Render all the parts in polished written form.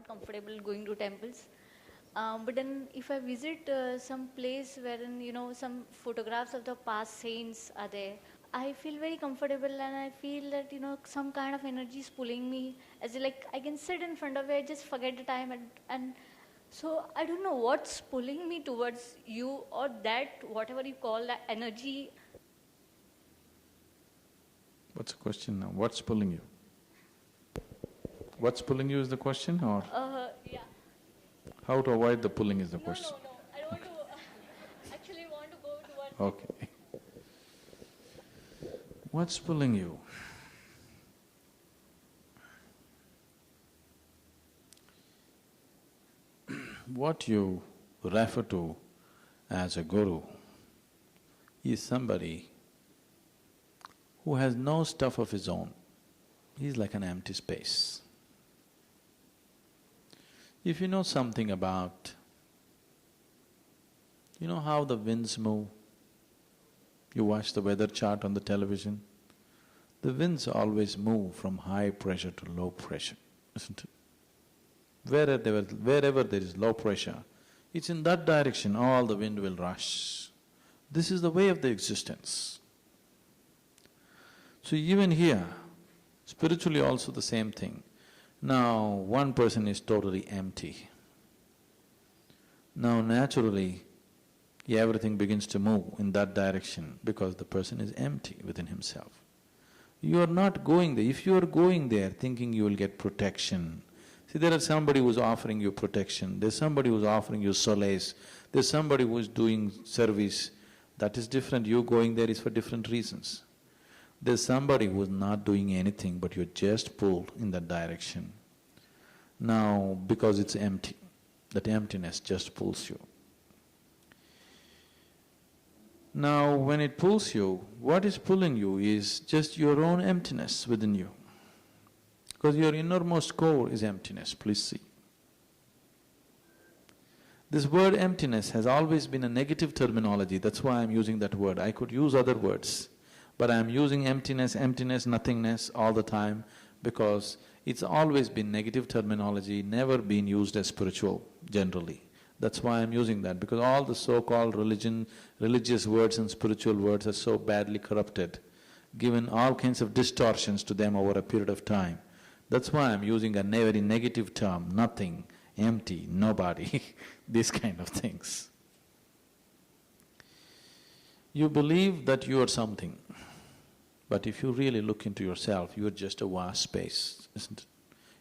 not comfortable going to temples. But then if I visit some place wherein, some photographs of the past saints are there, I feel very comfortable and I feel that, some kind of energy is pulling me. As in, like, I can sit in front of it, I just forget the time and so I don't know what's pulling me towards you or that, whatever you call that energy. What's the question now? What's pulling you? What's pulling you is the question, or Yeah. how to avoid the pulling is the No, question? no, no. I don't want to actually want to go towards Okay. What's pulling you? What you refer to as a guru is somebody who has no stuff of his own. He's like an empty space. If you know something about, you know how the winds move? You watch the weather chart on the television. The winds always move from high pressure to low pressure, isn't it? Wherever there is low pressure, it's in that direction all the wind will rush. This is the way of the existence. So even here, spiritually also the same thing. Now, one person is totally empty. Now naturally, everything begins to move in that direction because the person is empty within himself. You are not going there. If you are going there thinking you will get protection, see, there is somebody who's offering you protection, there's somebody who's offering you solace, there's somebody who's doing service, that is different. You going there is for different reasons. There's somebody who's not doing anything but you're just pulled in that direction. Now, because it's empty, that emptiness just pulls you. Now, when it pulls you, what is pulling you is just your own emptiness within you. Because your innermost core is emptiness, please see. This word emptiness has always been a negative terminology, that's why I'm using that word. I could use other words, but I'm using emptiness, nothingness all the time because it's always been negative terminology, never been used as spiritual generally. That's why I'm using that, because all the so-called religious words and spiritual words are so badly corrupted, given all kinds of distortions to them over a period of time. That's why I'm using a very negative term, nothing, empty, nobody, these kind of things. You believe that you are something, but if you really look into yourself, you are just a vast space, isn't it?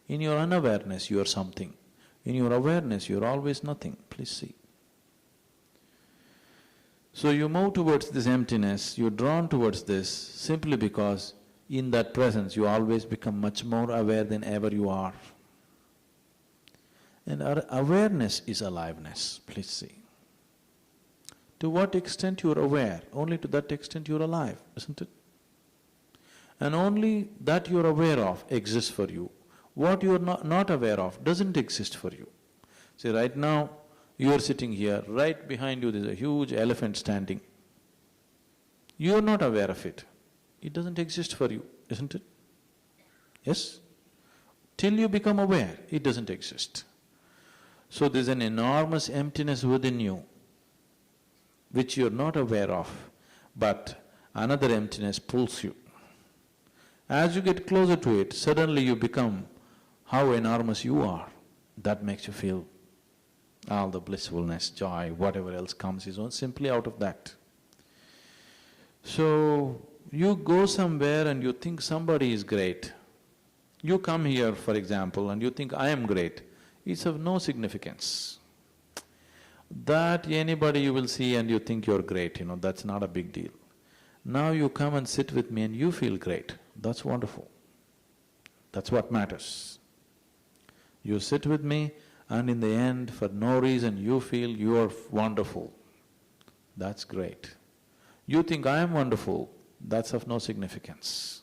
In your unawareness, you are something. In your awareness, you are always nothing, please see. So you move towards this emptiness, you're drawn towards this simply because in that presence you always become much more aware than ever you are. And our awareness is aliveness, please see. To what extent you are aware, only to that extent you are alive, isn't it? And only that you are aware of exists for you. What you are not aware of doesn't exist for you. See, right now, you are sitting here, right behind you there is a huge elephant standing. You are not aware of it. It doesn't exist for you, isn't it? Yes? Till you become aware, it doesn't exist. So there's an enormous emptiness within you, which you're not aware of, but another emptiness pulls you. As you get closer to it, suddenly you become how enormous you are. That makes you feel all the blissfulness, joy, whatever else comes is simply out of that. So, you go somewhere and you think somebody is great. You come here, for example, and you think, I am great. It's of no significance. That anybody you will see and you think you're great, that's not a big deal. Now you come and sit with me and you feel great. That's wonderful. That's what matters. You sit with me and in the end, for no reason, you feel you are wonderful. That's great. You think I am wonderful, that's of no significance.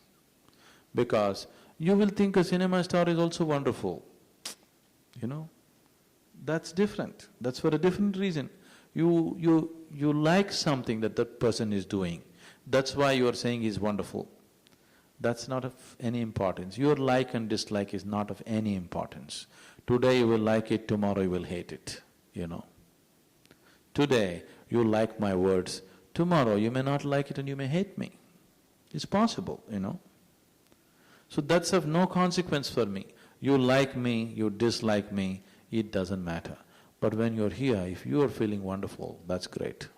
Because you will think a cinema star is also wonderful, That's different, that's for a different reason. You like something that person is doing, that's why you are saying he's wonderful. That's not of any importance. Your like and dislike is not of any importance. Today you will like it, tomorrow you will hate it, you know. Today you like my words, tomorrow you may not like it and you may hate me. It's possible, you know. So that's of no consequence for me. You like me, you dislike me, it doesn't matter. But when you're here, if you are feeling wonderful, that's great.